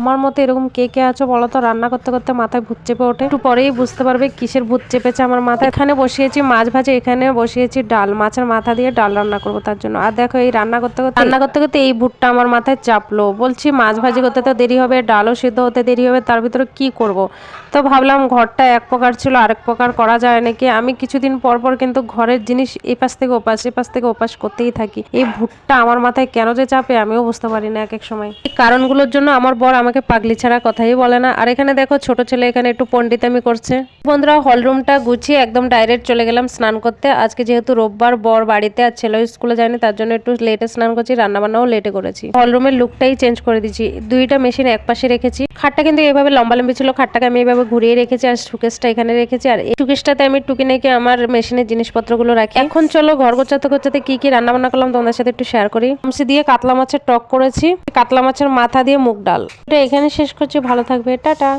আমার মতো এরকম কে কে আছো বলো তো, রান্না করতে করতে মাথায় ভূত চেপে ওঠে। একটু পরেই বুঝতে পারবে কিসের ভূত চেপেছে আমার মাথায়। এখানে বসিয়েছি মাছ ভাজা, এখানে বসিয়েছি ডাল, মাছের মাথা দিয়ে ডাল রান্না করবো তার জন্য। আর দেখো এই রান্না করতে করতে এই ভূতটা আমার মাথায় চাপলো। বলছি মাছ ভাজি করতে তো দেরি হবে, ডালও সিদ্ধ হতে দেরি হবে, তার ভিতরে কি করব। তো ভাবলাম ঘরটা এক প্রকার ছিল আরেক প্রকার করা যায় নাকি। আমি কিছুদিন পর পর কিন্তু ঘরের জিনিস এপাশ থেকে ওপাশ এপাশ থেকে ওপাশ করতেই থাকি। এই ভূতটা আমার মাথায় কেন যে চাপে আমিও বুঝতে পারি না এক এক সময়। এই কারণগুলোর জন্য আমার বর আমাকে পাগলি ছাড়া কথাই বলে না। আর এখানে দেখো ছোট ছেলে এখানে একটু পণ্ডিতামি করছে। বন্ধুরা হলরুমটা গুছিয়ে একদম ডাইরেক্ট চলে গেলাম স্নান করতে। আজকে যেহেতু রোববার, বর বাড়িতে আর ছেলেও স্কুলে যায়নি, তার জন্য একটু লেটে স্নান করছি, রান্নাবান্নাও লেটে করেছি। হলরুমের লুকটাই চেঞ্জ করে দিচ্ছি। দুইটা মেশিন এক পাশে রেখেছি। খাটটা কিন্তু এভাবে লম্বালম্বি ছিল, খাটটাকে আমি এভাবে ঘুরিয়ে রেখেছি আর সুকেশটা এখানে রেখেছি। আর এই সুকেশটাতে আমি টুকি নাকি আমার মেশিনের জিনিসপত্রগুলো রাখি। এখন চলো ঘর গোছাতে গোছাতে কি কি রান্না বান্না করলাম তোমাদের সাথে একটু শেয়ার করি। আমসি দিয়ে কাতলা মাছের টক করেছি, কাতলা মাছের মাথা দিয়ে মুগ ডাল। এটা এখানে শেষ করছি, ভালো থাকবে, টাটা।